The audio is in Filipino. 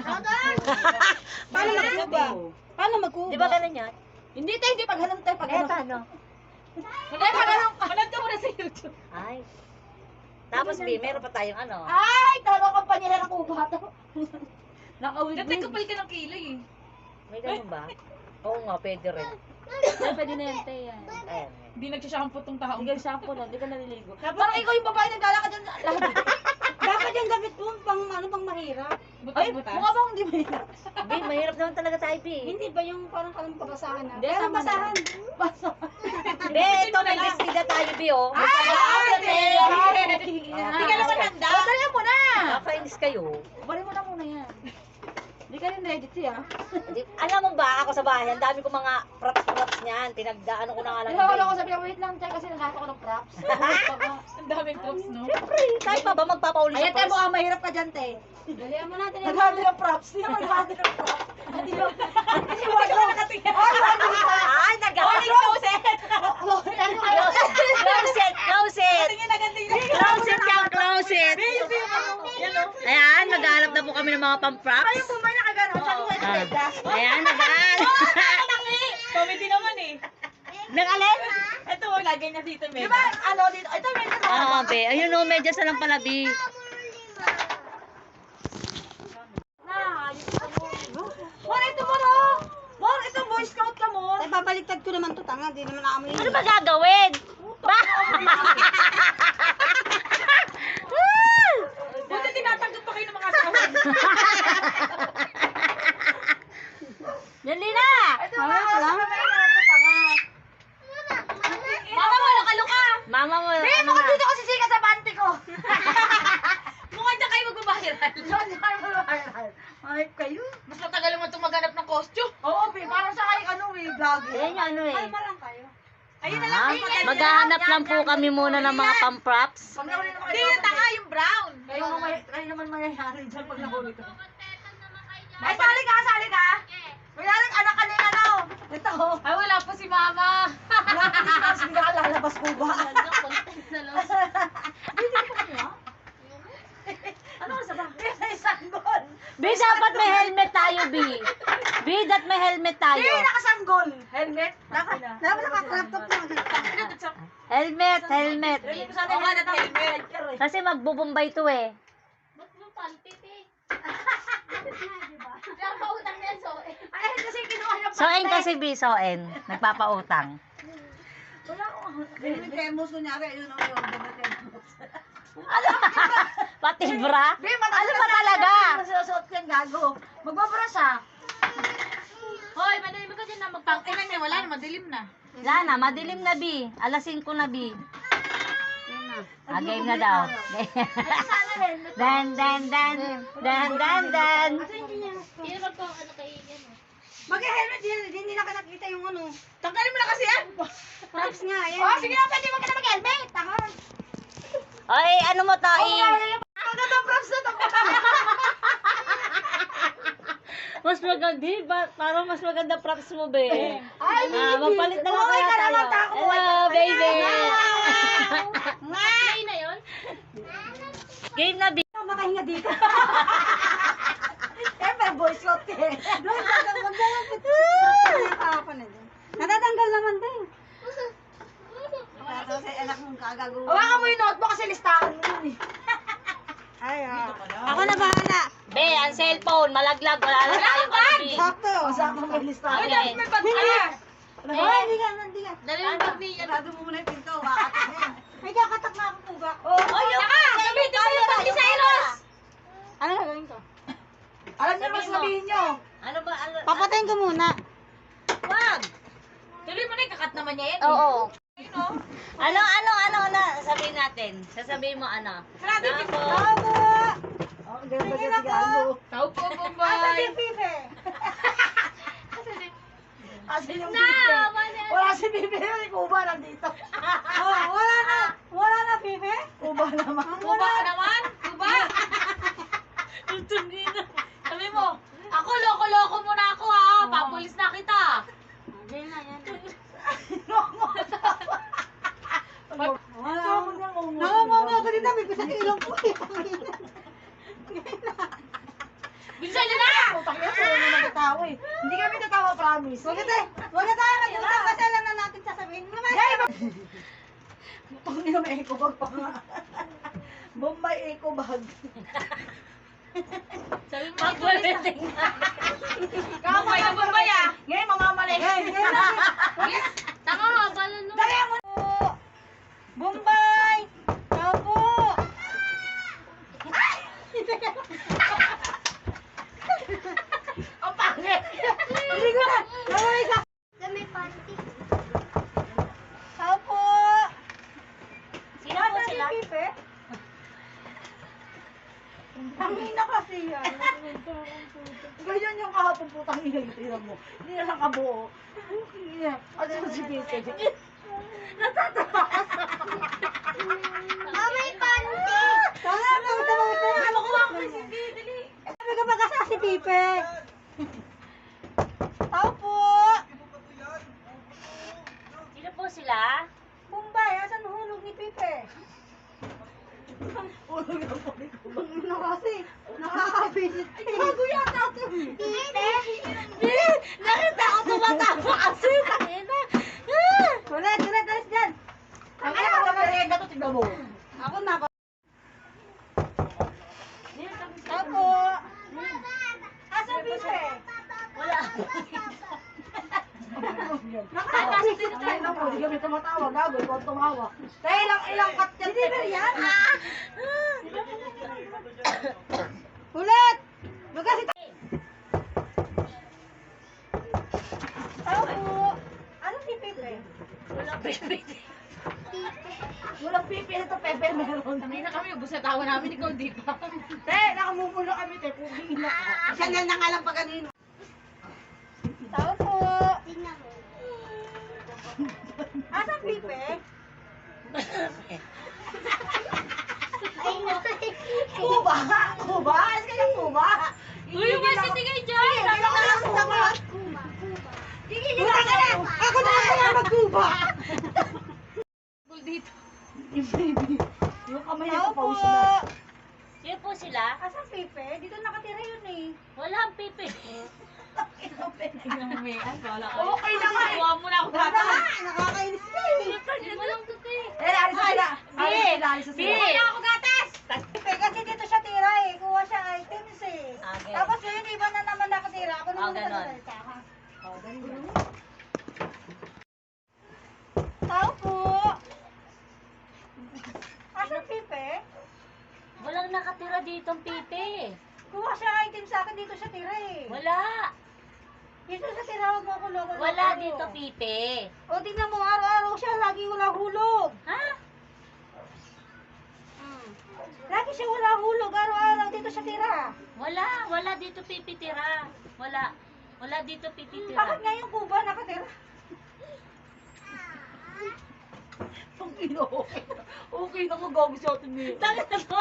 Paano magkuba? Paano magkuba? Di ba ganun yan? Hindi tayo, hindi paghanap tayo, paghanap. Paano? Hindi, paghanap. Paghanap ka muna sa YouTube. Ay. Tapos, B, meron pa tayong ano. Ay, talaga kampanya na ng kuba to. Nakawid. Dati kapal ka ng kilay eh. May ganun ba? Oo nga, pwede rin. Pwede na yan, te. Ayan. Hindi nagsashampoo tong tao. Hindi ka shampoo na, hindi ka naliligo. Parang ikaw yung babae naglalakad dyan. Dapat yung damit mo, pang mahirap. Ay, Butas-butas. mukha bang hindi mahirap? B, mahirap naman talaga tayo, B. Hindi ba yung parang kalang pabasahan na? Hindi, basahan. Basahan. B, ito, may bestida tayo, B, oh. Hindi ka naman handa. Dali mo na. Nakakainis kayo. Bari mo na muna yan. Hindi ka rin ready siya. Alam mo ba, ako sa bahay, ang dami ko mga props niyan. Pinagdaano ko na nga lang. Hindi ako sabi, wait lang tayo kasi nagkaka ko ng props. Ang daming props, no? Siyempre, tayo pa ba magpapauli Ayan sa tayo, props? mukhang mahirap ka dyan, te. Dalihan mo natin. Naghahali ng props. Hindi naman naghahali ng props. Hindi mo nakatingin. Ay, nag-away. Close it! Close it! Close it yan, close it! Ayan, naghahanap na po kami ng mga pang-props. Yung bumay na kagano, sabi ko ito, Teka. Ayan, naghahanap. Comedy naman eh. Nag-alin? Ito, lagay niya dito, Di ba, ano dito, ito may Oo, be. Ayun o, medyas na lang pala, be. Mor, ito mo no! Mor, ito boy scout ka, Mor! Ay, babaliktad ko naman to, tanga. Di naman naamoy Ano ba gagawin? Ba? Buti tinatanggap pa kayo ng mga asawa. Dali na! Ito lang. Mama mo, luka-luka! Mama mo, Hindi, ano mukhang na? dito ko sisika sa panty ko. Mukha dyan kayo magbabahiran. Diyan, diyan mo viral. Ay, kayo. Mas matagal naman itong maghanap ng costume. Oo, be, parang sa kayo, ano, vlog. Ayan yung ano eh. Ay, malang kayo. Ayun na lang. Maghahanap lang po kami muna ng mga pang-props. Pag nahuli naman Hindi, yung tanga, yung brown. Kayo naman mayayari dyan pag nahuli ko. Ay, sali ka, sali ka. Mayroon anak ka nila, no? Ito, oh. Ay, wala pa si mama. Wala pa si Kasi hindi ka lalabas ko ba? Ano sa ba? May sanggol. B, dapat may helmet tayo, B. B, dapat may helmet tayo. Hindi, nakasanggol. Helmet? Dapat nakakrap top na. Helmet, helmet. Oo nga, na helmet. Kasi magbubumbay to eh. Ay, kasi kinuha niya pa. Soen kasi, B, soen. Nagpapautang. Wala akong helmet. Temos, kunyari, yun ang yung temos. Pati bra? Ano ba talaga? Masusuot ko yung gago. Magbabara siya. Hoy, madalim ka dyan na magpang-inan niya. Wala na, madilim na. Wala na, madilim na, B. Alas 5 na, B. Game na daw. Dan, dan, dan. Dan, dan, dan. Mag-helmet din, hindi na ka nakita yung ano. Tanggalin mo na kasi yan. Props nga, yan. Oh, sige na, pwede mo ka na mag-helmet. Tangan. Oy, ano mo to? Ang ganda props na to. Mas maganda, di ba? Parang mas maganda props mo, be. Ay, Magpalit na lang Kumaway kaya ka tayo. naman, tako. Hello, baby. Nga. Game na, B. Makahinga dito. Siyempre, boy scout eh. Maglalapit. Nakakapan na din. Natatanggal naman din. Kasi anak mong kagagawa. Hawakan mo yung notebook kasi listahan mo yun eh. Ay, ako na bahala. Be, ang cellphone, malaglag. Wala na tayong ano, B. Sakto. Sakto may listahan. Okay. May pag-ala. Ay, hindi ka, hindi ka. Dali yung bag niya. Sarado mo muna yung pinto. Kakatak na yan. May kakatak na ako puga. Oh, Saka, gamitin mo yung bag ni Cyrus. ano gagawin ko? Alam niyo naman sabihin niyo. Ano ba? Ano, Papatayin ko muna. wag. Tuloy mo na, kakat naman niya yan. Oo. Ano na sabihin natin? Sasabihin mo ano? Sarado yung pinto. Tama! Oh, ganun ba kasi gago? Tao po, Asan Bombay. yung pipe? Asan yung Na, pipe? wala. Wala si pipe. Si Kuba nandito. Oh, wala na. Wala na pipe? Kuba naman. Kuba ka naman? Kuba? Sabi mo, ako, loko-loko mo na ako ha. Papulis na kita. Yan na, yan na. Wala. Nangangaga ka din namin. Kasi ilong ko eh. Bilisan niyo na! putang ina, puro na nagtatawa eh. Hindi kami tatawa, promise. Huwag na tayo mag-usap kasi alam na natin sasabihin. Putang ina, may eco bag pa nga. Bombay eco bag. Sabi mo, mag-wedding na. Bombay na Bombay ah. Ngayon, mamamalay. Tanga ka, balon mo. Dali mo. Bombay! Tapo! Ang pangit! Hindi ko na! Nawalay ka! Tapo! Sino po sila? Tangina kasi yan. Ganyan yung kahapon putang ina yung tira mo. Hindi na lang kabuo. Ano mo si Pipe? Natatawa ka sa... May panty! Tama ka, tama ka. Makuha ko si Pipe, dali. Sabi ka ba kasi si Pipe? Tao po. Sino po sila? Bombay, asan hulog ni Pipe? Hulog na po ni Kumbay. Ano kasi? Nakakabisit. Ay, bago yata ito. Pipe! Nakita ko tumatawa kasi. Tangina. Ulit, alis dyan. Ang ano ka ba na ito, tignan mo. Ako na ako. Apo. Asan Pipe? Wala. Nakatawa si Pipe. Tayo po, hindi kami tumatawa. Gago, ikaw tumawa. Tayo ilang cut yan. Hindi ba yan? Ulit! Magkasi tayo. Apo. Ano si Pipe? Wala Pipe. Walang pipi na ito, Pepe meron. Tangina kami, ubus na tawa namin, ikaw di pa. Te, nakamumulo kami, te. Puging ina ka. Chanel na nga lang pa kanino. Tao po. Tingnan mo. Asan pipe? Ay, Kuba! Kuba! Alis ka ng kuba! Uy, mas sitigay dyan! Gigigil ka na! Ako na kaya mag-kuba! Bul dito. Yung baby. Yung kamay na kapawis na. Sino po sila? Asan pipe? Dito nakatira yun eh. Wala ang Pipe. Tingnan mo, may wala ka. Okay na nga eh. Kuha mo na ako Baba bata. nga! Nakakainis ka eh. Walang tuti. Alis na sila. Alis na sila. Pi! ako gatas! Pipe, kasi dito siya tira eh. Kuha siya items eh. Okay. Tapos yun, iba na naman nakatira. Ako naman ganon. nagsalita ha. Oh, ganun. Tao po. Asan Pipe? Walang nakatira dito ang Pipe. Kuha siya item sa akin, dito siya tira eh. Wala. Dito siya tira, huwag mo ako loko. Wala dito Pipe. O tingnan mo, araw-araw siya, lagi wala hulog. Ha? Lagi siya wala hulog, araw-araw dito siya tira. Wala. Wala dito Pipe tira. Wala. Wala dito Pipe tira. Bakit nga yung kuba nakatira? Okay na, okay na ko gawin sa atin eh. Tangina to.